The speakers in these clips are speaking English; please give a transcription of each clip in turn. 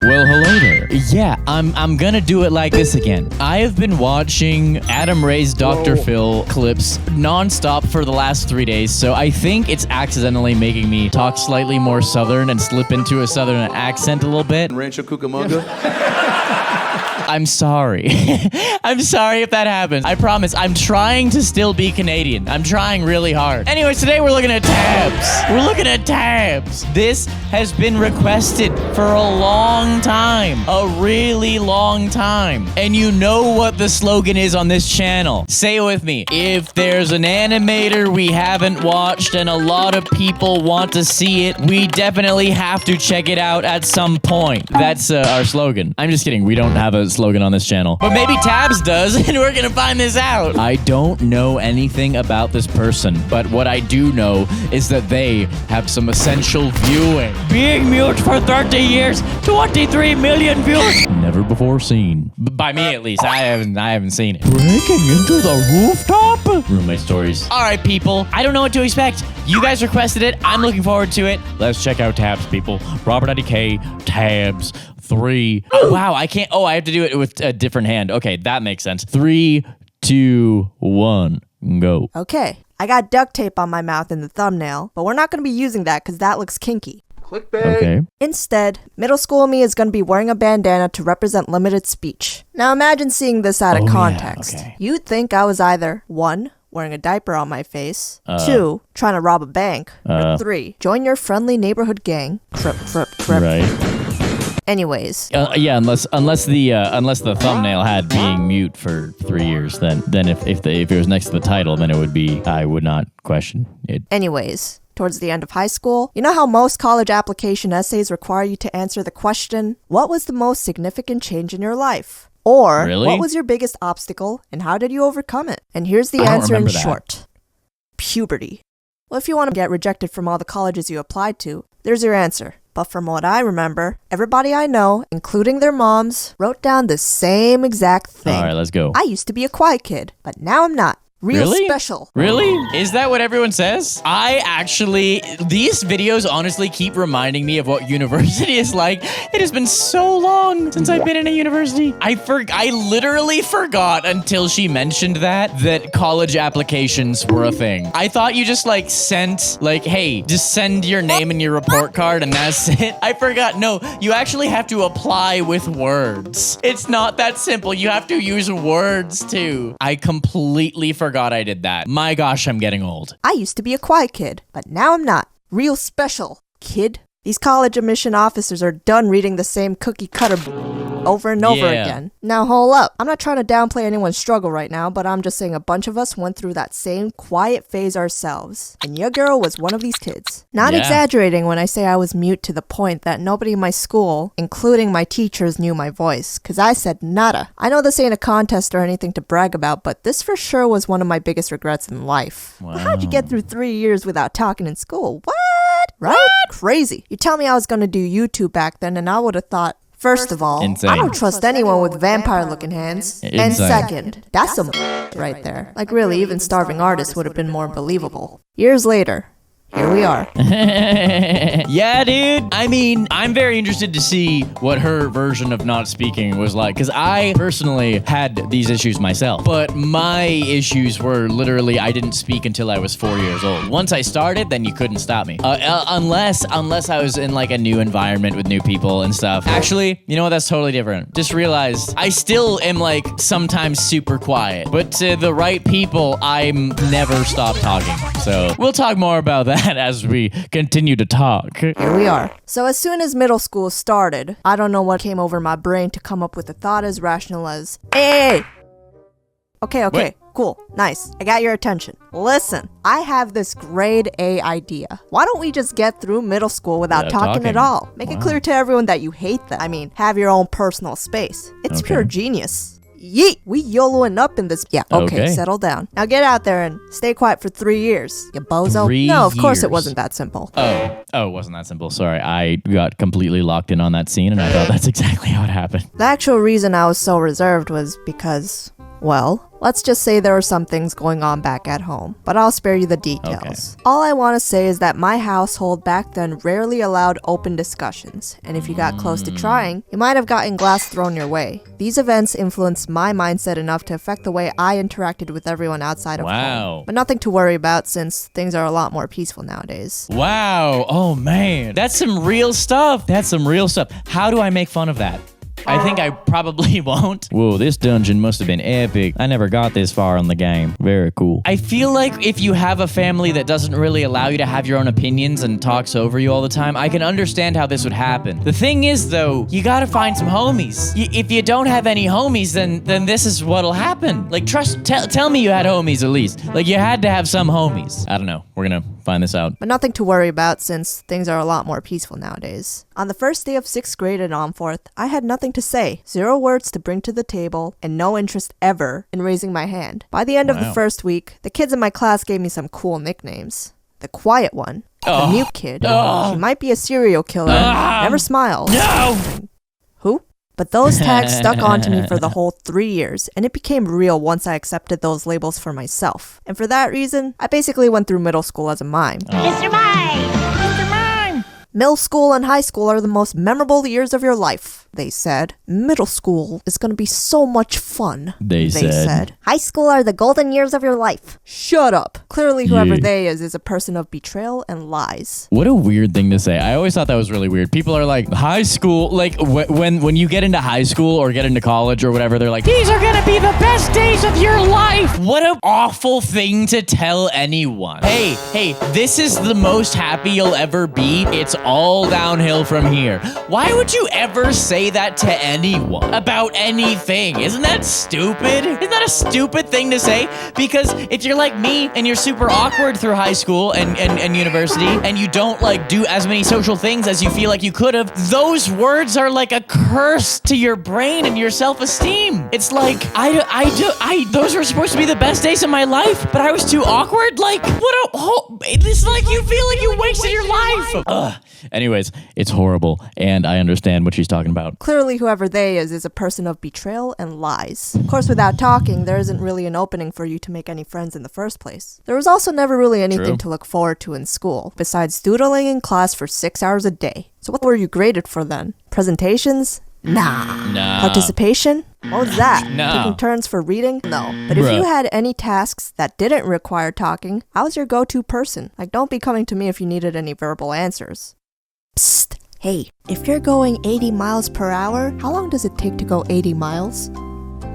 Well, hello there. Yeah, I'm gonna do it like this again. I have been watching Adam Ray's Dr. Phil clips non-stop for the last 3 days, so I think it's accidentally making me talk slightly more southern and slip into a southern accent a little bit. Rancho Cucamonga? I'm sorry. I'm sorry if that happens. I promise. I'm trying to still be Canadian. I'm trying really hard. Anyways, today we're looking at tabs. We're looking at tabs. This has been requested for a long time. A really long time. And you know what the slogan is on this channel. Say it with me. If there's an animator we haven't watched and a lot of people want to see it, we definitely have to check it out at some point. That's our slogan. I'm just kidding. We don't have a slogan on this channel, but maybe Tabs does, and we're gonna find this out. I don't know anything about this person, but what I do know is that they have some essential viewing. Being mute for 30 years, 23 million views. Never before seen. By me at least. I haven't seen it. Breaking into the rooftop? Roommate stories. All right, people. I don't know what to expect. You guys requested it. I'm looking forward to it. Let's check out Tabs, people. RobertIDK, Tabs. 3. Oh, wow, I can't. Oh, I have to do it with a different hand. Okay, that makes sense. 3, 2, 1, go. Okay, I got duct tape on my mouth in the thumbnail, but we're not going to be using that because that looks kinky. Clickbait. Okay. Instead, middle school me is going to be wearing a bandana to represent limited speech. Now imagine seeing this out of context. Yeah, okay. You'd think I was either 1, wearing a diaper on my face, 2, trying to rob a bank, or 3, join your friendly neighborhood gang. Trip. Right. Anyways. Yeah, unless the thumbnail had being mute for 3 years, then if it was next to the title, then it would be, I would not question it. Anyways, towards the end of high school, you know how most college application essays require you to answer the question, what was the most significant change in your life? Or, really? What was your biggest obstacle and how did you overcome it? And here's the answer in short. Puberty. Well, if you want to get rejected from all the colleges you applied to, there's your answer. But from what I remember, everybody I know, including their moms, wrote down the same exact thing. All right, let's go. I used to be a quiet kid, but now I'm not. Real special. Really? Is that what everyone says? These videos honestly keep reminding me of what university is like. It has been so long since I've been in a university. I literally forgot until she mentioned that college applications were a thing. I thought you just sent hey, just send your name and your report card and that's it. I forgot. No, you actually have to apply with words. It's not that simple. You have to use words too. I completely forgot I did that. My gosh, I'm getting old. I used to be a quiet kid, but now I'm not. Real special, kid. These college admission officers are done reading the same cookie cutter over and over again. Now hold up. I'm not trying to downplay anyone's struggle right now, but I'm just saying a bunch of us went through that same quiet phase ourselves. And your girl was one of these kids. Not exaggerating when I say I was mute to the point that nobody in my school, including my teachers, knew my voice. Cause I said nada. I know this ain't a contest or anything to brag about, but this for sure was one of my biggest regrets in life. Wow. But how'd you get through 3 years without talking in school? What? Right? Crazy. You tell me I was gonna do YouTube back then and I would have thought, first of all, insane. I don't trust anyone with vampire-looking hands. Insane. And second, that's some right there. Like really, even starving artists would have been more believable. Years later, here we are. Yeah, dude. I mean, I'm very interested to see what her version of not speaking was like, because I personally had these issues myself. But my issues were literally I didn't speak until I was 4 years old. Once I started, then you couldn't stop me. Unless I was in a new environment with new people and stuff. Actually, you know what? That's totally different. Just realized I still am sometimes super quiet, but to the right people, I'm never stop talking. So we'll talk more about that as we continue to talk. Here we are. So as soon as middle school started, I don't know what came over my brain to come up with a thought as rational as, hey! Okay, What? cool, nice. I got your attention. Listen, I have this grade A idea. Why don't we just get through middle school without talking at all? Make it clear to everyone that you hate them. I mean, have your own personal space. It's pure genius. Yeet! We YOLOing up in this. Yeah, okay, settle down. Now get out there and stay quiet for 3 years, you bozo. 3 No, of course it years. wasn't that simple. Oh, it wasn't that simple. Sorry, I got completely locked in on that scene, and I thought that's exactly how it happened. The actual reason I was so reserved was because, Well, let's just say there are some things going on back at home, but I'll spare you the details. All I want to say is that my household back then rarely allowed open discussions, and if you got close to trying, you might have gotten glass thrown your way. These events influenced my mindset enough to affect the way I interacted with everyone outside of home. But nothing to worry about since things are a lot more peaceful nowadays. Wow. Oh, man. That's some real stuff. How do I make fun of that? I think I probably won't. Whoa, this dungeon must have been epic. I never got this far in the game. Very cool. I feel like if you have a family that doesn't really allow you to have your own opinions and talks over you all the time, I can understand how this would happen. The thing is, though, you gotta find some homies. If you don't have any homies, then this is what'll happen. Like, tell me you had homies at least. Like, you had to have some homies. I don't know. We're gonna find this out. But nothing to worry about since things are a lot more peaceful nowadays. On the first day of 6th grade and on forth, I had nothing to say, 0 words to bring to the table, and no interest ever in raising my hand. By the end of the first week, the kids in my class gave me some cool nicknames. The quiet one, the mute kid, she might be a serial killer, never smiles. No! Who? But those tags stuck onto me for the whole 3 years, and it became real once I accepted those labels for myself. And for that reason, I basically went through middle school as a mime. Mr. Mime! Mr. Mime! Middle school and high school are the most memorable years of your life, they said. Middle school is gonna be so much fun, they said. High school are the golden years of your life. Shut up. Clearly whoever they is a person of betrayal and lies. What a weird thing to say. I always thought that was really weird. People are like, high school, like when you get into high school or get into college or whatever, they're like, these are gonna be the best days of your life. What an awful thing to tell anyone. Hey, this is the most happy you'll ever be. It's all downhill from here. Why would you ever say that to anyone about anything? Isn't that stupid? Isn't that a stupid thing to say? Because if you're like me and you're super awkward through high school and university and you don't like do as many social things as you feel like you could have, those words are like a curse to your brain and your self-esteem. It's like, those were supposed to be the best days of my life, but I was too awkward? Like, it's like you feel like you wasted your life. Ugh. Anyways, it's horrible, and I understand what she's talking about. Clearly whoever they is a person of betrayal and lies. Of course, without talking, there isn't really an opening for you to make any friends in the first place. There was also never really anything to look forward to in school, besides doodling in class for 6 hours a day. So what were you graded for then? Presentations? Nah. Participation? What was that? Taking turns for reading? No. But if you had any tasks that didn't require talking, I was your go-to person. Like, don't be coming to me if you needed any verbal answers. Psst. Hey, if you're going 80 miles per hour, how long does it take to go 80 miles?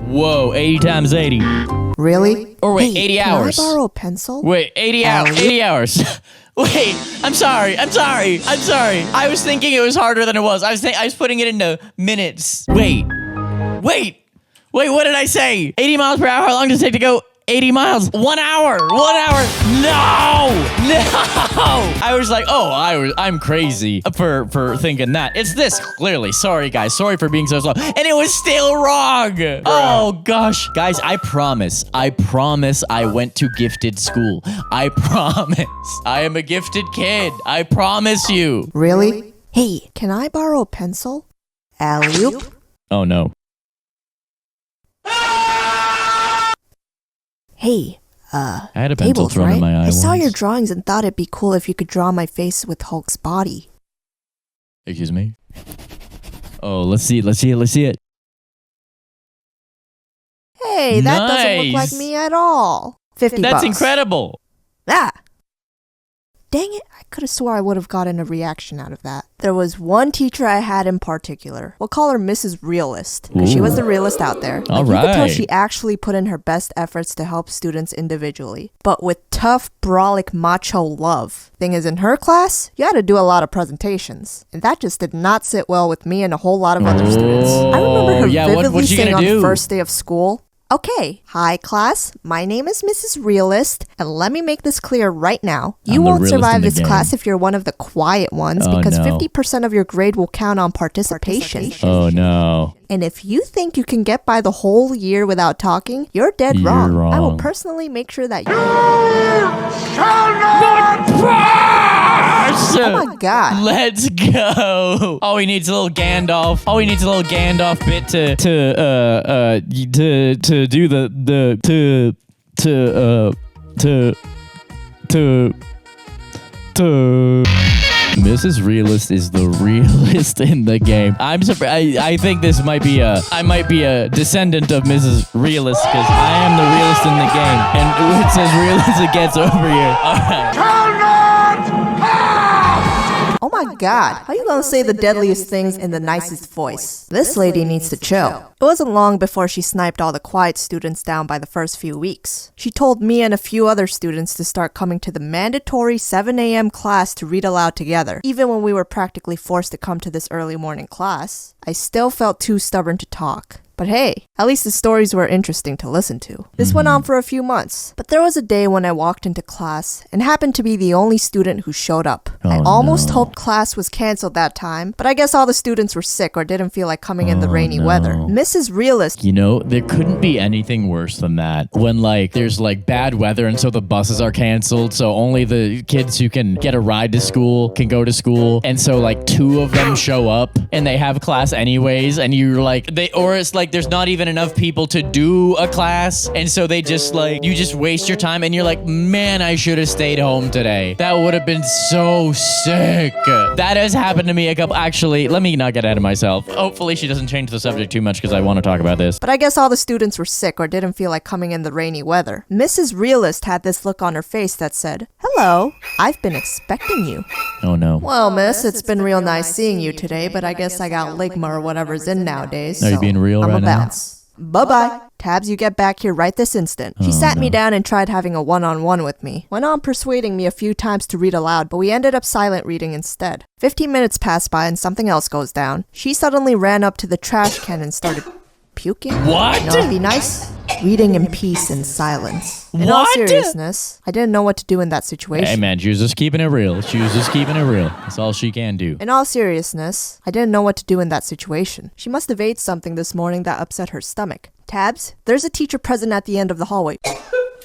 Whoa, 80 times 80. Really? Or wait, hey, 80 hours. Can I borrow a pencil? Wait, 80 hours. Wait, I'm sorry. I was thinking it was harder than it was. I was putting it into minutes. Wait, what did I say? 80 miles per hour, how long does it take to go 80 miles? 1 hour. No. I was like, I'm crazy for thinking that. It's this, clearly. Sorry, guys. Sorry for being so slow. And it was still wrong. Oh, gosh. Guys, I promise I went to gifted school. I promise. I am a gifted kid. I promise you. Really? Hey, can I borrow a pencil? Alley-oop? Oh, no. Hey, I had a pencil tables, thrown right? in my eye I saw once. your drawings and thought it'd be cool if you could draw my face with Hulk's body. Excuse me? Oh, let's see it. Hey, that doesn't look like me at all. 50 bucks. That's incredible. Ah! Dang it, I could have swore I would have gotten a reaction out of that. There was one teacher I had in particular. We'll call her Mrs. Realist, because she was the realist out there. All You could tell right. she actually put in her best efforts to help students individually, but with tough, brolic, macho love. Thing is, in her class, you had to do a lot of presentations, and that just did not sit well with me and a whole lot of other students. I remember her vividly what's she saying gonna on do? the first day of school, "Okay, hi class, my name is Mrs. Realist, and let me make this clear right now. You I'm the won't realist in survive the this game. class if you're one of the quiet ones, Oh, because no. 50% of your grade will count on participation. Oh, no. And if you think you can get by the whole year without talking, you're dead You're wrong. I will wrong. personally make sure that you..." Shall not pass! horse. Oh my god. Let's go. All he needs a little Gandalf. All he needs a little Gandalf bit to do to Mrs. Realist is the realist in the game. I'm surprised. I think this might be I might be a descendant of Mrs. Realist because I am the realist in the game. And it says realist it gets over here. All right. Oh my god. How you gonna say the deadliest things in the nicest voice? This lady needs to chill. It wasn't long before she sniped all the quiet students down by the first few weeks. She told me and a few other students to start coming to the mandatory 7 a.m. class to read aloud together. Even when we were practically forced to come to this early morning class, I still felt too stubborn to talk. But hey, at least the stories were interesting to listen to. This went on for a few months, but there was a day when I walked into class and happened to be the only student who showed up. I almost hoped class was canceled that time, but I guess all the students were sick or didn't feel like coming in the rainy weather. Mrs. Realist. You know, there couldn't be anything worse than that. When there's bad weather and so the buses are canceled, so only the kids who can get a ride to school can go to school, and so two of them show up and they have class anyways, and you're it's there's not even enough people to do a class, and so they just you just waste your time and you're like, man, I should have stayed home today. That would have been so sick. That has happened to me a couple. Actually, let me not get ahead of myself. Hopefully she doesn't change the subject too much because I want to talk about this. But I guess all the students were sick or didn't feel like coming in the rainy weather. Mrs. Realist had this look on her face that said, "Hello, I've been expecting you." Oh no. Well, miss, it's been real nice seeing you today, but I guess I got ligma or whatever's in nowadays. Are you being real I'm right a now? bounce. Bye-bye. Tabs, you get back here right this instant. She sat me down and tried having a one-on-one with me. Went on persuading me a few times to read aloud, but we ended up silent reading instead. 15 minutes passed by and something else goes down. She suddenly ran up to the trash can and started puking. What? You know what'd be nice? Reading in peace and silence. In all What? seriousness, I didn't know what to do in that situation. Hey man, she was just keeping it real. She was just keeping it real. That's all she can do. In all seriousness, I didn't know what to do in that situation. She must have ate something this morning that upset her stomach. Tabs, there's a teacher present at the end of the hallway.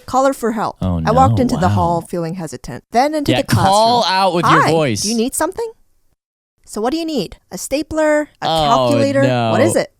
Call her for help. Oh, I walked no, into the wow. hall feeling hesitant. Then into Yeah, the classroom. call out with your Hi, voice. do you need something? So what do you need? A stapler? A Oh, calculator? no. What is it?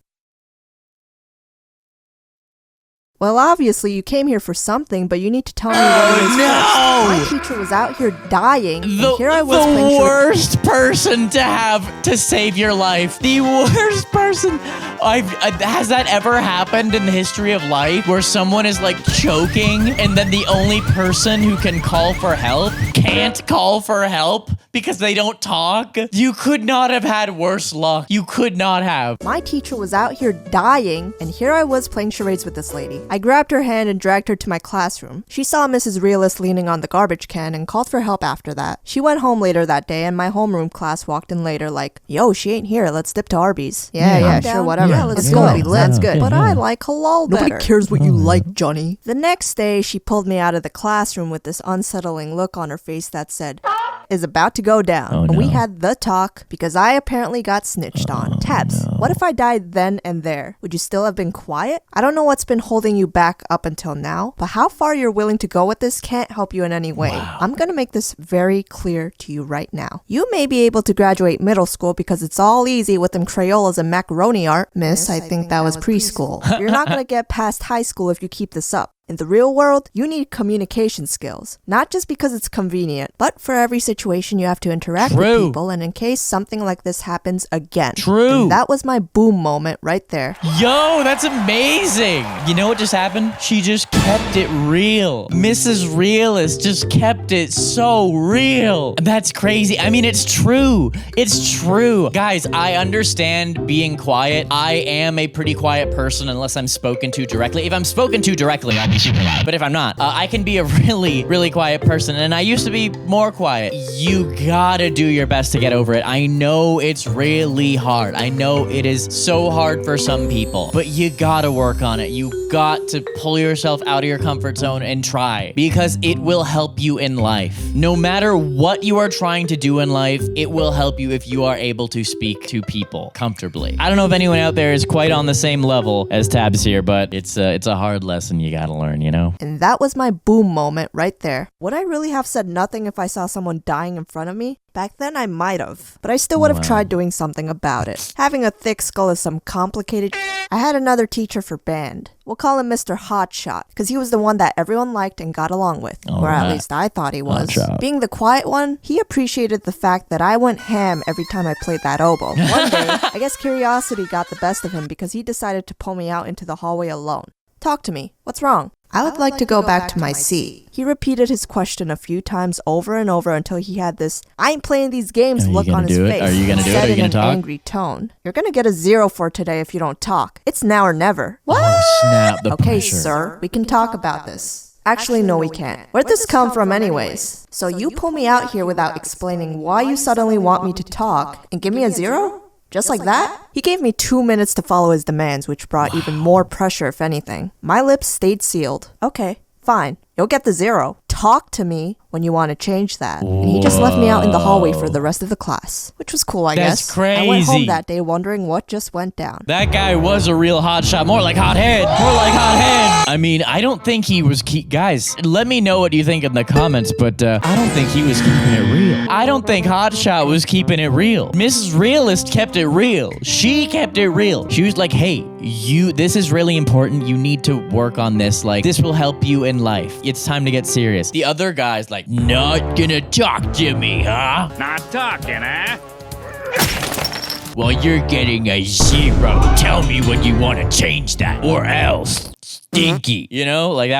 Well, obviously you came here for something, but you need to tell me what it is no! first. My teacher was out here dying, and here I was playing The short- worst person to have to save your life. The worst person. Has that ever happened in the history of life where someone is choking and then the only person who can call for help can't call for help because they don't talk? You could not have had worse luck. You could not have. My teacher was out here dying, and here I was playing charades with this lady. I grabbed her hand and dragged her to my classroom. She saw Mrs. Realist leaning on the garbage can and called for help after that. She went home later that day, and my homeroom class walked in later yo, she ain't here. Let's dip to Arby's. Yeah, sure, whatever. Yeah, let's it's go. gonna be lit. That's good. Yeah, But yeah. I like halal better. Nobody cares what you like, Johnny. The next day, she pulled me out of the classroom with this unsettling look on her face that said, is about to go down. Oh, And we no. had the talk because I apparently got snitched on. Tabs, what if I died then and there? Would you still have been quiet? I don't know what's been holding you back up until now, but how far you're willing to go with this can't help you in any way. I'm gonna make this very clear to you right now. You may be able to graduate middle school because it's all easy with them Crayolas and macaroni art. Miss, I think that was preschool. You're not gonna get past high school if you keep this up. In the real world, you need communication skills. Not just because it's convenient, but for every situation you have to interact with True. people, and in case something like this happens again. True. And that was my boom moment right there. Yo, that's amazing. You know what just happened? She just kept it real. Mrs. Realist just kept it so real. That's crazy. I mean, it's true. It's true. Guys, I understand being quiet. I am a pretty quiet person unless I'm spoken to directly. If I'm spoken to directly, I'd be super loud. But if I'm not, I can be a really, really quiet person. And I used to be more quiet. You gotta do your best to get over it. I know it's really hard. I know it is so hard for some people, but you gotta work on it. You got to pull yourself out of your comfort zone and try, because it will help you in life. No matter what you are trying to do in life, it will help you if you are able to speak to people comfortably. I don't know if anyone out there is quite on the same level as Tabs here, but it's a hard lesson you gotta learn. learn, you know? And that was my boom moment right there. Would I really have said nothing if I saw someone dying in front of me? Back then I might have, but I still would have tried doing something about it. Having a thick skull is some complicated I had another teacher for band. We'll call him Mr. Hotshot, because he was the one that everyone liked and got along with. Or at least I thought he was. Being the quiet one, he appreciated the fact that I went ham every time I played that oboe. One day, I guess curiosity got the best of him because he decided to pull me out into the hallway alone. Talk to me. What's wrong? I would like to go back to my seat. He repeated his question a few times over and over until he had this I ain't playing these games look on his face. Are you gonna do it? Are you gonna talk? In an angry tone. You're gonna get a 0 for today if you don't talk. It's now or never. What? Oh, snap, the okay, pressure. Sir, we can talk about this. Actually, no, we can't. Where'd this come from anyways? So you pull me out here without explaining why you suddenly want me to talk and give me a 0? Just like that? He gave me 2 minutes to follow his demands, which brought even more pressure, if anything. My lips stayed sealed. Okay, fine. You'll get the 0. Talk to me when you want to change that. And he just left me out in the hallway for the rest of the class, which was cool, I guess. That's crazy. I went home that day wondering what just went down. That guy was a real hotshot. More like hothead. More like hothead. I mean, I don't think he was... Guys, let me know what you think in the comments, but I don't think he was keeping it real. I don't think Hotshot was keeping it real. Mrs. Realist kept it real. She kept it real. She was like, hey, this is really important. You need to work on this. Like, this will help you in life. It's time to get serious. The other guy's like, not gonna talk to me, huh? Not talking, huh? Well, you're getting a 0. Tell me when you want to change that, or else. Stinky. You know, like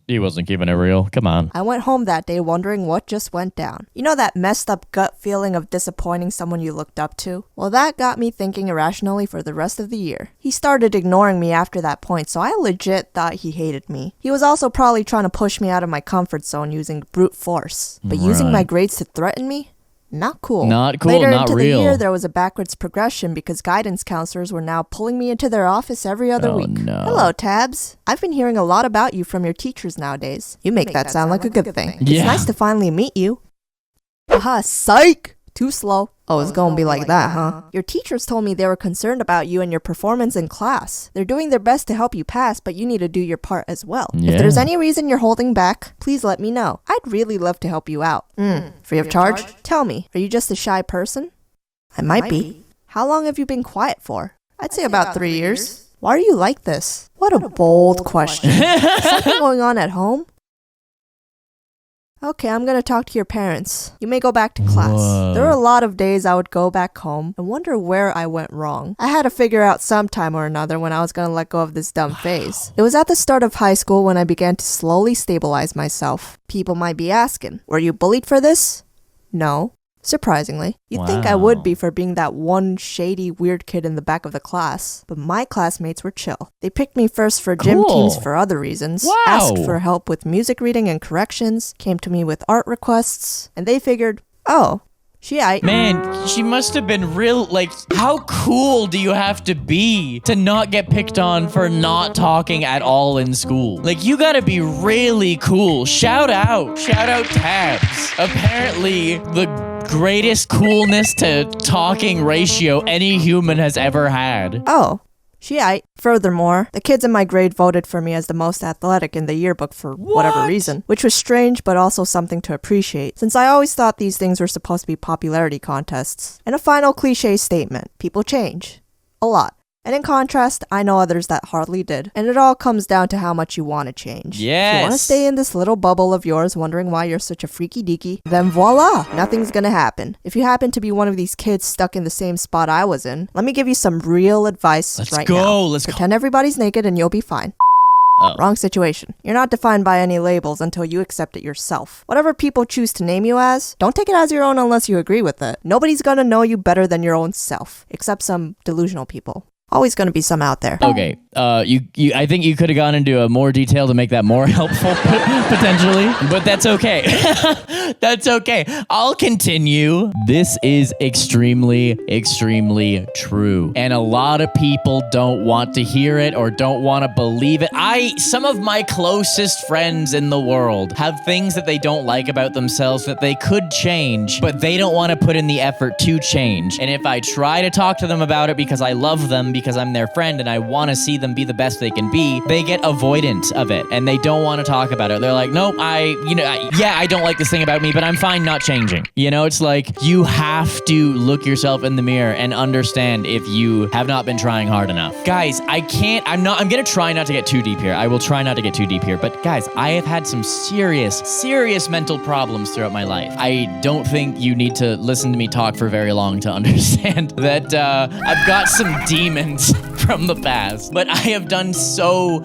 he wasn't keeping it real. Come on. I went home that day wondering what just went down. You know that messed up gut feeling of disappointing someone you looked up to? Well, that got me thinking irrationally for the rest of the year. He started ignoring me after that point, so I legit thought he hated me. He was also probably trying to push me out of my comfort zone using brute force. But using my grades to threaten me? Not cool. Not cool, Later not into real. the year, there was a backwards progression because guidance counselors were now pulling me into their office every other week. No. Hello, Tabs. I've been hearing a lot about you from your teachers nowadays. You make that sound like a good thing. Yeah. It's nice to finally meet you. Haha, psych! Too slow. Oh, it's gonna be like that, huh? Your teachers told me they were concerned about you and your performance in class. They're doing their best to help you pass, but you need to do your part as well. Yeah. If there's any reason you're holding back, please let me know. I'd really love to help you out. Free of charge? Tell me, are you just a shy person? I might be. How long have you been quiet for? I'd say about 3 years. Why are you like this? What a bold question. Something going on at home? Okay, I'm gonna talk to your parents. You may go back to class. Whoa. There were a lot of days I would go back home and wonder where I went wrong. I had to figure out sometime or another when I was gonna let go of this dumb phase. It was at the start of high school when I began to slowly stabilize myself. People might be asking, were you bullied for this? No. Surprisingly. You'd think I would be for being that one shady, weird kid in the back of the class. But my classmates were chill. They picked me first for gym teams for other reasons, asked for help with music reading and corrections, came to me with art requests, and they figured, oh, Man, she must have been real, like, how cool do you have to be to not get picked on for not talking at all in school? Like, you gotta be really cool. Shout out Tabs. Apparently, the greatest coolness to talking ratio any human has ever had. Oh, Furthermore, the kids in my grade voted for me as the most athletic in the yearbook for whatever reason, which was strange but also something to appreciate, since I always thought these things were supposed to be popularity contests. And a final cliche statement, people change. A lot. And in contrast, I know others that hardly did. And it all comes down to how much you want to change. Yes. If you want to stay in this little bubble of yours wondering why you're such a freaky deaky, then voila, nothing's gonna happen. If you happen to be one of these kids stuck in the same spot I was in, let me give you some real advice now. Let's Pretend everybody's naked and you'll be fine. Oh. Wrong situation. You're not defined by any labels until you accept it yourself. Whatever people choose to name you as, don't take it as your own unless you agree with it. Nobody's gonna know you better than your own self, except some delusional people. Always gonna be some out there. Okay, I think you could have gone into a more detail to make that more helpful, potentially, but that's okay. That's okay. I'll continue. This is extremely, extremely true. And a lot of people don't want to hear it or don't want to believe it. Some of my closest friends in the world have things that they don't like about themselves that they could change, but they don't want to put in the effort to change. And if I try to talk to them about it because I love them, because I'm their friend and I want to see them be the best they can be, they get avoidant of it and they don't want to talk about it. They're like, nope, I don't like this thing about me, but I'm fine not changing. You know, it's like you have to look yourself in the mirror and understand if you have not been trying hard enough. Guys, I'm going to try not to get too deep here. I will try not to get too deep here. But guys, I have had some serious mental problems throughout my life. I don't think you need to listen to me talk for very long to understand that I've got some demons from the past. But I have done so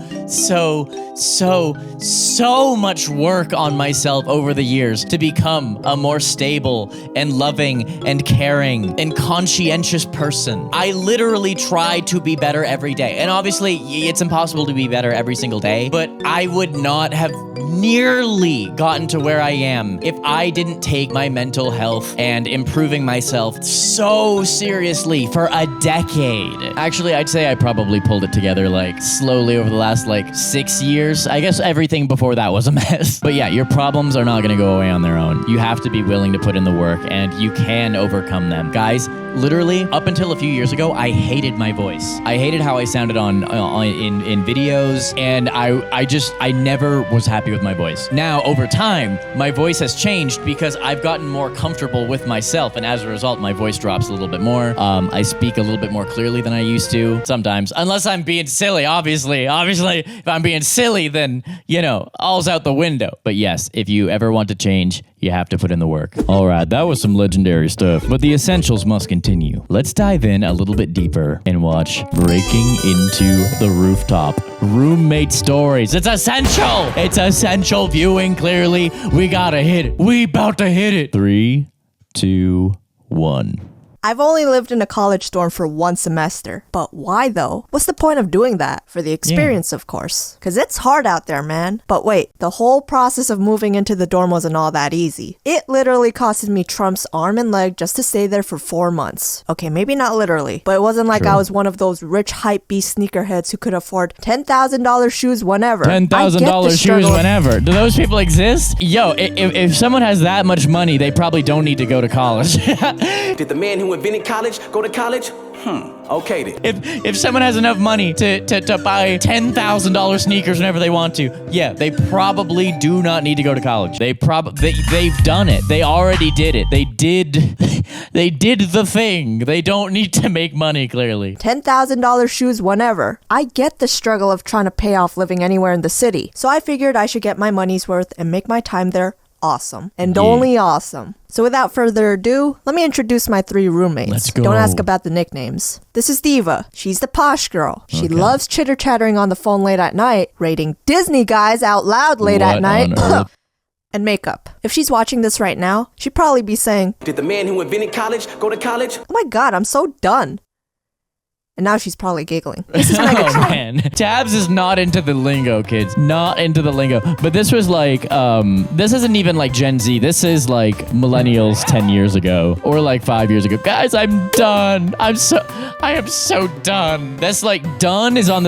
much work on myself over the years to become a more stable and loving and caring and conscientious person. I literally try to be better every day. And obviously, it's impossible to be better every single day, but I would not have nearly gotten to where I am if I didn't take my mental health and improving myself so seriously for a decade. Actually, I'd say I probably pulled it together like slowly over the last like 6 years. I guess everything before that was a mess. But yeah, your problems are not going to go away on their own. You have to be willing to put in the work and you can overcome them. Guys, literally up until a few years ago, I hated my voice. I hated how I sounded in videos, and I never was happy with my voice. Now, over time, my voice has changed because I've gotten more comfortable with myself, and as a result, my voice drops a little bit more. I speak a little bit more clearly than I used to sometimes, unless I'm being silly, obviously. Obviously, if I'm being silly, then, all's out the window. But yes, if you ever want to change, you have to put in the work. All right, that was some legendary stuff, but the essentials must continue. Let's dive in a little bit deeper and watch Breaking Into the Rooftop. Roommate stories. It's essential. It's essential viewing clearly. We gotta hit it. We about to hit it. 3, 2, 1. I've only lived in a college dorm for 1 semester. But why though? What's the point of doing that? For the experience, of course. Because it's hard out there, man. But wait, the whole process of moving into the dorm wasn't all that easy. It literally costed me Trump's arm and leg just to stay there for 4 months. Okay, maybe not literally, but it wasn't like I was one of those rich hype beast sneakerheads who could afford $10,000 shoes whenever. $10,000 shoes whenever. Do those people exist? Yo, if someone has that much money, they probably don't need to go to college. Did the man who invented college go to college? Okay then. If someone has enough money to buy $10,000 sneakers whenever they want to, yeah, they probably do not need to go to college. They've done it. They already did it. They did the thing. They don't need to make money, clearly. $10,000 shoes whenever. I get the struggle of trying to pay off living anywhere in the city. So I figured I should get my money's worth and make my time there awesome. And only awesome. So without further ado, let me introduce my 3 roommates. Let's go. Don't ask about the nicknames. This is Diva. She's the posh girl. She loves chitter-chattering on the phone late at night, rating Disney guys out loud late at night. And makeup. If she's watching this right now, she'd probably be saying, Did the man who invented college go to college? Oh my god, I'm so done. And now she's probably giggling. This is Oh man, Tabs is not into the lingo, kids. Not into the lingo. But this was like, this isn't even like Gen Z. This is like millennials 10 years ago or like 5 years ago. Guys, I'm done. I am so done. That's like done is in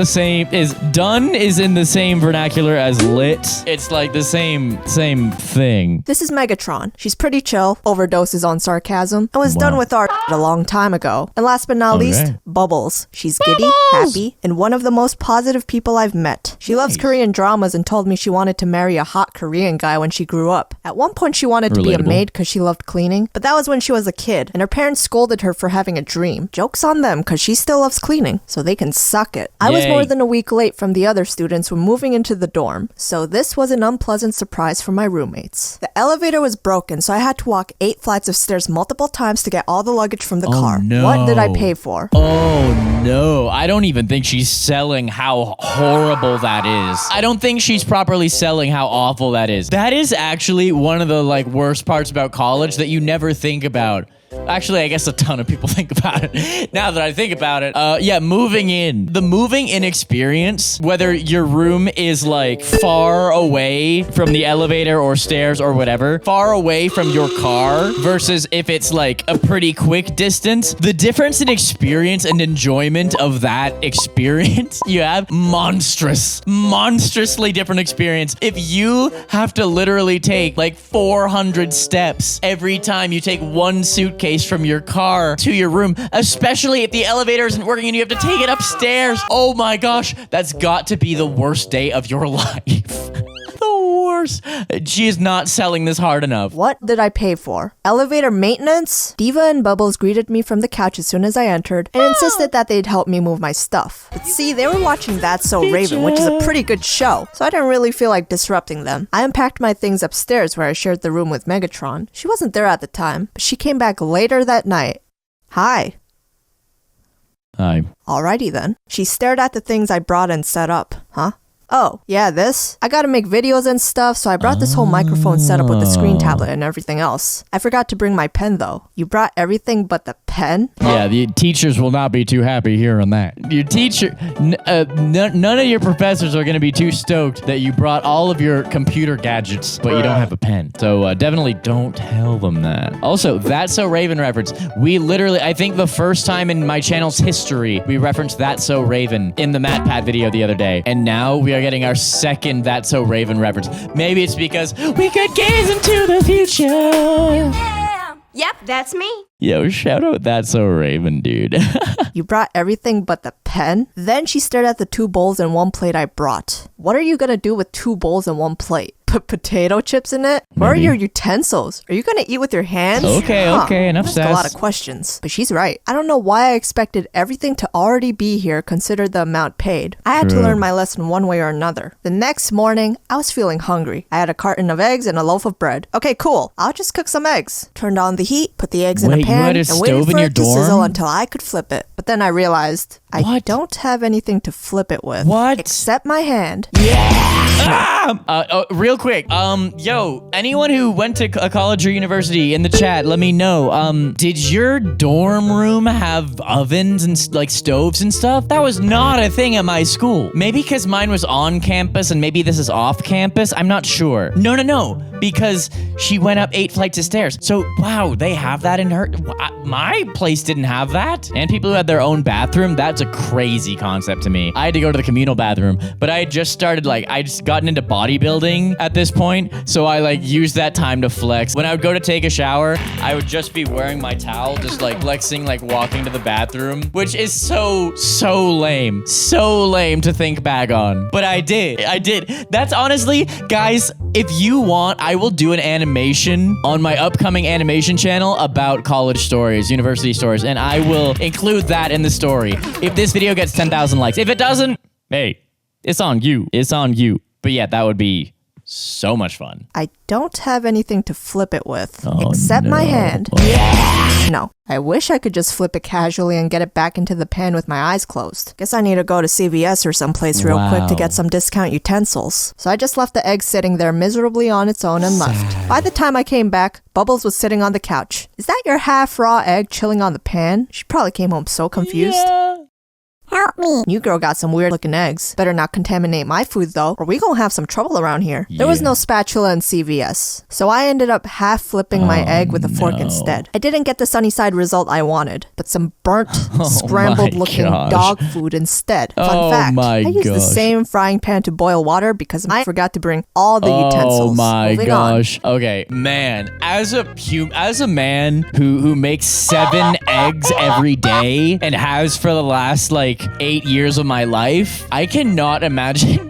the same vernacular as lit. It's like the same thing. This is Megatron. She's pretty chill, overdoses on sarcasm, and was done with art a long time ago. And last but not least, Bubbles. She's giddy, happy, and one of the most positive people I've met. She loves Korean dramas and told me she wanted to marry a hot Korean guy when she grew up. At one point, she wanted to be a maid because she loved cleaning, but that was when she was a kid, and her parents scolded her for having a dream. Joke's on them because she still loves cleaning, so they can suck it. I was more than a week late from the other students when moving into the dorm, so this was an unpleasant surprise for my roommates. The elevator was broken, so I had to walk 8 flights of stairs multiple times to get all the luggage from the car. No. What did I pay for? Oh no, I don't even think she's selling how horrible that is. I don't think she's properly selling how awful that is. That is actually one of the like worst parts about college that you never think about. Actually, I guess a ton of people think about it. Now that I think about it, yeah, moving in. The moving in experience, whether your room is like far away from the elevator or stairs or whatever, far away from your car versus if it's like a pretty quick distance, the difference in experience and enjoyment of that experience, you have monstrously different experience. If you have to literally take like 400 steps every time you take one suitcase staircase from your car to your room, especially if the elevator isn't working and you have to take it upstairs. Oh my gosh, that's got to be the worst day of your life. The worst. She is not selling this hard enough. What did I pay for? Elevator maintenance? Diva and Bubbles greeted me from the couch as soon as I entered and insisted that they'd help me move my stuff. But see, they were watching That's So Raven, which is a pretty good show, so I didn't really feel like disrupting them. I unpacked my things upstairs where I shared the room with Megatron. She wasn't there at the time, but she came back later that night. Hi. Hi. Alrighty then. She stared at the things I brought and set up. Huh? Oh, yeah, this? I gotta make videos and stuff, so I brought this whole microphone setup with the screen tablet and everything else. I forgot to bring my pen, though. You brought everything but the pen? Yeah, the teachers will not be too happy hearing that. Your teacher, none of your professors are going to be too stoked that you brought all of your computer gadgets, but you don't have a pen. So definitely don't tell them that. Also, That's So Raven reference. We literally, I think the first time in my channel's history, we referenced That's So Raven in the MatPat video the other day. And now we are getting our second That's So Raven reference. Maybe it's because we could gaze into the future. Yep, that's me. Yo, shout out That's So Raven, dude. You brought everything but the pen? Then she stared at the 2 bowls and 1 plate I brought. What are you gonna do with 2 bowls and 1 plate? Put potato chips in it? Where are your utensils? Are you gonna eat with your hands? Okay, enough That's sass. a lot of questions. But she's right. I don't know why I expected everything to already be here considered the amount paid. I had to learn my lesson one way or another. The next morning, I was feeling hungry. I had a carton of eggs and a loaf of bread. Okay, cool. I'll just cook some eggs. Turned on the heat, put the eggs in a Wait, pan, you had a and stove waited in for your it to sizzle dorm? until I could flip it. But then I realized I don't have anything to flip it with. What? Except my hand. Real quick, yo, anyone who went to a college or university in the chat, let me know. Did your dorm room have ovens and like stoves and stuff? That was not a thing at my school. Maybe because mine was on campus and maybe this is off campus. I'm not sure. No, because she went up 8 flights of stairs. So wow, they have that in her. My place didn't have that. And people who had their own bathroom, that's a crazy concept to me. I had to go to the communal bathroom, but I had just started I just gotten into bodybuilding at this point. So I used that time to flex. When I would go to take a shower, I would just be wearing my towel, just flexing, walking to the bathroom, which is so lame. So lame to think back on. But I did. That's honestly, guys, if you want, I will do an animation on my upcoming animation channel about college stories, university stories, and I will include that in the story. If this video gets 10,000 likes. If it doesn't, hey, it's on you. It's on you. But yeah, that would be so much fun. I don't have anything to flip it with, Oh, except my no. hand. No, I wish I could just flip it casually and get it back into the pan with my eyes closed. Guess I need to go to CVS or someplace real quick to Wow. get some discount utensils. So I just left the egg sitting there miserably on its own and left. By the time I came back, Bubbles was sitting on the couch. Is that your half-raw egg chilling on the pan? She probably came home so confused. Yeah. Help me. New girl got some weird looking eggs. Better not contaminate my food though, or we gonna have some trouble around here. There was Yeah. no spatula in CVS, so I ended up half flipping my egg with a fork no. instead. I didn't get the sunny side result I wanted, but some burnt, scrambled looking gosh. dog food instead. Fun Oh fact, my I used the gosh. same frying pan to boil water because I forgot to bring all the utensils. Oh my Moving on. gosh. Okay, man, as a man who makes 7 eggs every day and has for the last 8 years of my life, I cannot imagine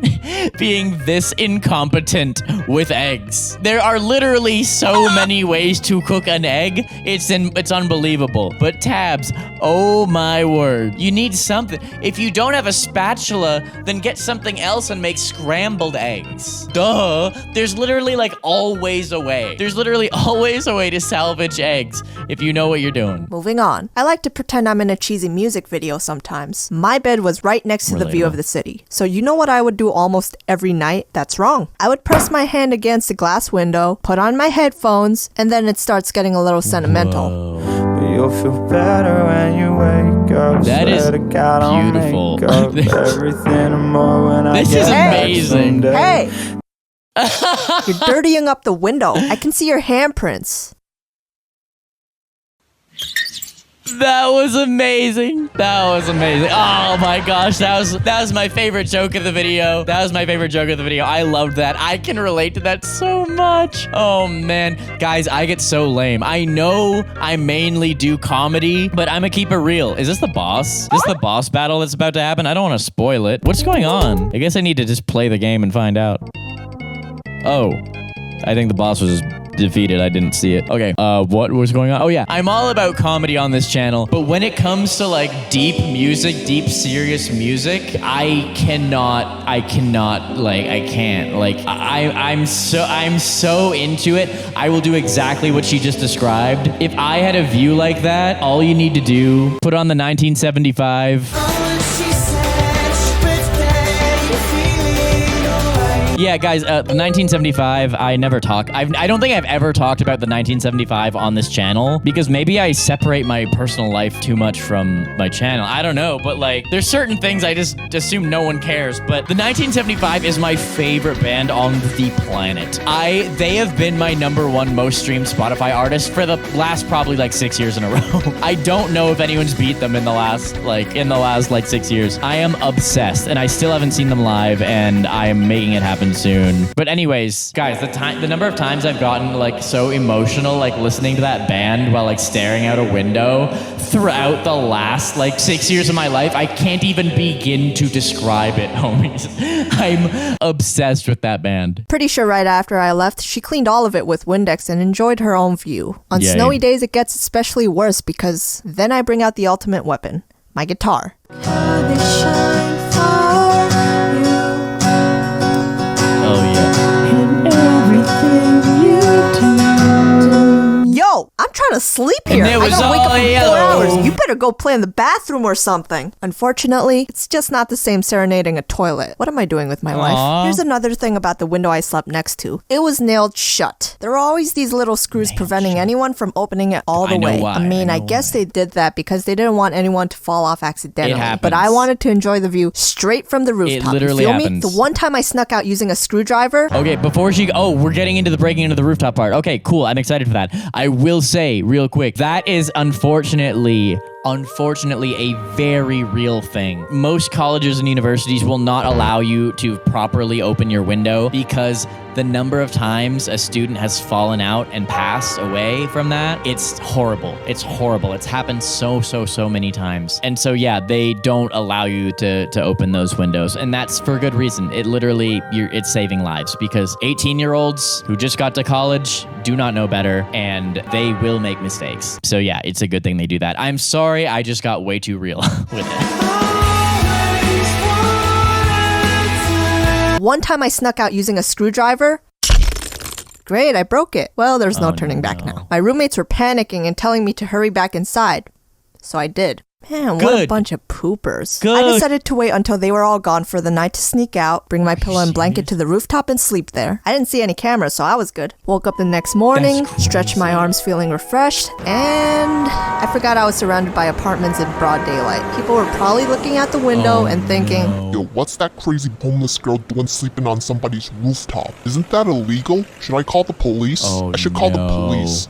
being this incompetent with eggs. There are literally so many ways to cook an egg. It's unbelievable. But Tabs, oh my word. You need something. If you don't have a spatula, then get something else and make scrambled eggs. Duh. There's literally always a way. There's literally always a way to salvage eggs if you know what you're doing. Moving on. I like to pretend I'm in a cheesy music video sometimes. My bed was right next to the view of the city. So you know what I would do almost every night? That's wrong. I would press my hand against the glass window, put on my headphones, and then it starts getting a little sentimental. You'll feel better when you wake up. That is Swear to God, I'll beautiful. make up everything and more when I This get is back amazing. someday. Hey! You're dirtying up the window. I can see your handprints. That was amazing. That was amazing. Oh my gosh, that was my favorite joke of the video. That was my favorite joke of the video. I loved that. I can relate to that so much. Oh man, guys, I get so lame. I know I mainly do comedy, but I'm gonna keep it real. Is this the boss? Is this the boss battle that's about to happen? I don't want to spoil it. What's going on? I guess I need to just play the game and find out. Oh, I think the boss was defeated. I didn't see it. Okay, what was going on? Oh yeah, I'm all about comedy on this channel, but when it comes to like deep music, deep serious music, I can't. I'm so into it. I will do exactly what she just described. If I had a view like that, all you need to do, put on the 1975. Yeah, guys, the 1975, I never talk. I don't think I've ever talked about the 1975 on this channel because maybe I separate my personal life too much from my channel. I don't know, but like, there's certain things I just assume no one cares. But the 1975 is my favorite band on the planet. They have been my #1 most streamed Spotify artist for the last probably like 6 years in a row. I don't know if anyone's beat them in the last 6 years. I am obsessed, and I still haven't seen them live, and I am making it happen soon. But anyways, guys, the number of times I've gotten like so emotional like listening to that band while like staring out a window throughout the last like 6 years of my life, I can't even begin to describe it, homies. I'm obsessed with that band. Pretty sure right after I left, she cleaned all of it with Windex and enjoyed her own view. On snowy days, it gets especially worse because then I bring out the ultimate weapon, my guitar. Yo, I'm trying to sleep here. I gotta wake up in 4 hours. You better go play in the bathroom or something. Unfortunately, it's just not the same serenading a toilet. What am I doing with my life? Here's another thing about the window I slept next to. It was nailed shut. There are always these little screws preventing anyone from opening it all the way. I guess they did that because they didn't want anyone to fall off accidentally. But I wanted to enjoy the view straight from the rooftop. It literally happens. The one time I snuck out using a screwdriver. Okay, we're getting into the breaking into the rooftop part. Okay, cool. I'm excited for that. I will say real quick, that is unfortunately a very real thing. Most colleges and universities will not allow you to properly open your window because the number of times a student has fallen out and passed away from that, it's horrible. It's horrible. It's happened so many times. And so yeah, they don't allow you to open those windows. And that's for good reason. It's saving lives because 18-year-olds who just got to college do not know better and they will make mistakes. So yeah, it's a good thing they do that. I'm sorry, I just got way too real with it. One time I snuck out using a screwdriver. Great, I broke it. Well, there's no turning back now. My roommates were panicking and telling me to hurry back inside. So I did. Man, what a bunch of poopers. I decided to wait until they were all gone for the night to sneak out, bring my pillow and blanket to the rooftop and sleep there. I didn't see any cameras, so I was good. Woke up the next morning, stretched my arms feeling refreshed, and I forgot I was surrounded by apartments in broad daylight. People were probably looking out the window and thinking, Yo, what's that crazy homeless girl doing sleeping on somebody's rooftop? Isn't that illegal? Should I call the police? I should call the police.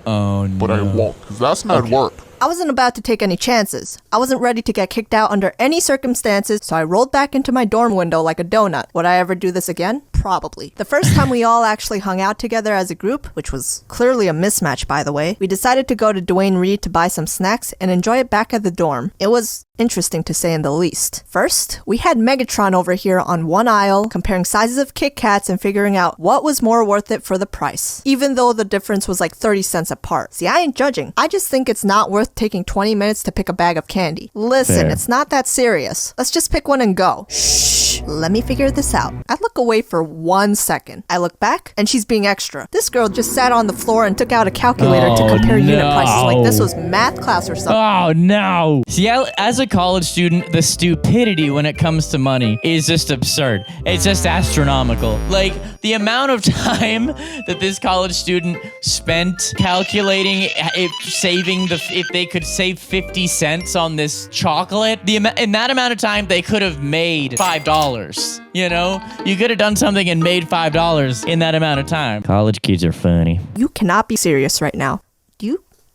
Oh no. But I won't, because that's mad work. I wasn't about to take any chances. I wasn't ready to get kicked out under any circumstances, so I rolled back into my dorm window like a donut. Would I ever do this again? Probably. The first time we all actually hung out together as a group, which was clearly a mismatch by the way, we decided to go to Dwayne Reed to buy some snacks and enjoy it back at the dorm. It was interesting to say in the least. First, we had Megatron over here on one aisle, comparing sizes of Kit Kats and figuring out what was more worth it for the price, even though the difference was like 30 cents apart. See, I ain't judging. I just think it's not worth taking 20 minutes to pick a bag of candy. Listen, it's not that serious. Let's just pick one and go. Shh, let me figure this out. I look away for 1 second. I look back, and she's being extra. This girl just sat on the floor and took out a calculator to compare unit prices like this was math class or something. Oh no. See, as a college student, the stupidity when it comes to money is just absurd. It's just astronomical. Like, the amount of time that this college student spent calculating if they could save 50 cents on this chocolate, in that amount of time, they could have made $5. You know? You could have done something and made $5 in that amount of time. College kids are funny. You cannot be serious right now. Do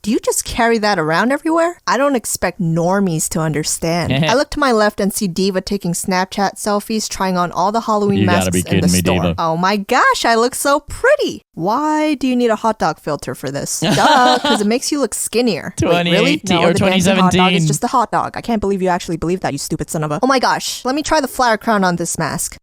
Do you just carry that around everywhere? I don't expect normies to understand. I look to my left and see Diva taking Snapchat selfies, trying on all the Halloween masks in the store. Diva. Oh my gosh, I look so pretty. Why do you need a hot dog filter for this? Duh, because it makes you look skinnier. 2018 really? No, or the dancing 2017. hot dog is just a hot dog. I can't believe you actually believe that, you stupid son of a... Oh my gosh, let me try the flower crown on this mask.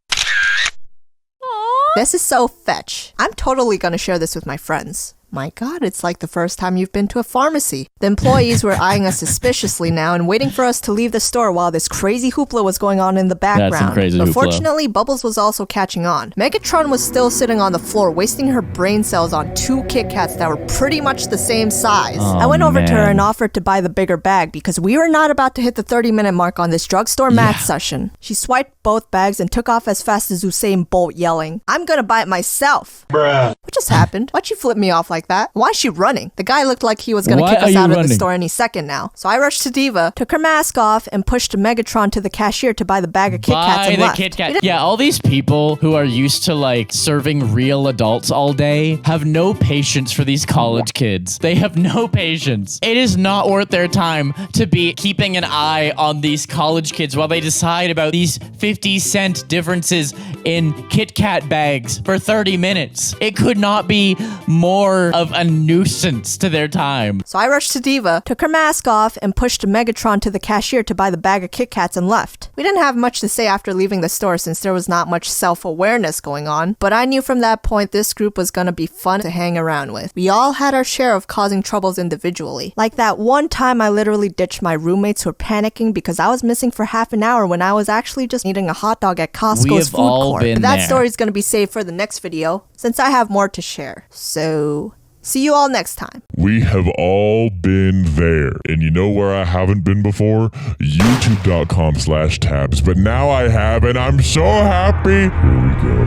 This is so fetch. I'm totally gonna share this with my friends. My god, it's like the first time you've been to a pharmacy. The employees were eyeing us suspiciously now and waiting for us to leave the store while this crazy hoopla was going on in the background. That's some crazy but hoopla. fortunately, Bubbles was also catching on. Megatron was still sitting on the floor, wasting her brain cells on 2 Kit Kats that were pretty much the same size. Oh, I went over to her man. and offered to buy the bigger bag because we were not about to hit the 30-minute mark on this drugstore math session. She swiped both bags and took off as fast as Usain Bolt, yelling, "I'm gonna buy it myself." Bruh. What just happened? Why'd she flip me off like that? Why is she running? The guy looked like he was gonna Why kick are us you out of running? the store any second now. So I rushed to Diva, took her mask off, and pushed Megatron to the cashier to buy the bag of Kit Kats and the left. Kit Kat. Yeah, all these people who are used to like serving real adults all day have no patience for these college kids. They have no patience. It is not worth their time to be keeping an eye on these college kids while they decide about these 50-cent differences in Kit Kat bags for 30 minutes. It could not be more of a nuisance to their time. So I rushed to Diva, took her mask off, and pushed Megatron to the cashier to buy the bag of Kit Kats and left. We didn't have much to say after leaving the store since there was not much self-awareness going on, but I knew from that point this group was gonna be fun to hang around with. We all had our share of causing troubles individually. Like that one time I literally ditched my roommates who were panicking because I was missing for half an hour when I was actually just eating a hot dog at We Costco's have food all court. been But that there. story's gonna be saved for the next video since I have more to share. So, see you all next time. We have all been there. And you know where I haven't been before? YouTube.com/tabs. But now I have, and I'm so happy. Here we go.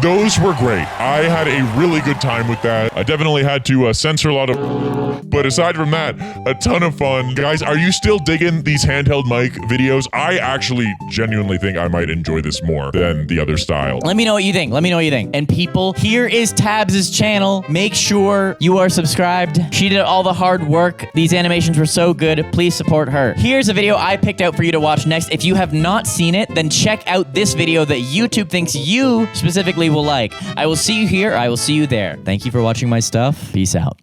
Those were great. I had a really good time with that. I definitely had to censor a lot of... But aside from that, a ton of fun. Guys, are you still digging these handheld mic videos? I actually genuinely think I might enjoy this more than the other style. Let me know what you think. Let me know what you think. And people, here is Tabs' channel. Make sure you are subscribed. She did all the hard work. These animations were so good. Please support her. Here's a video I picked out for you to watch next. If you have not seen it, then check out this video that YouTube thinks you specifically will like. I will see you here. I will see you there. Thank you for watching my stuff. Peace out.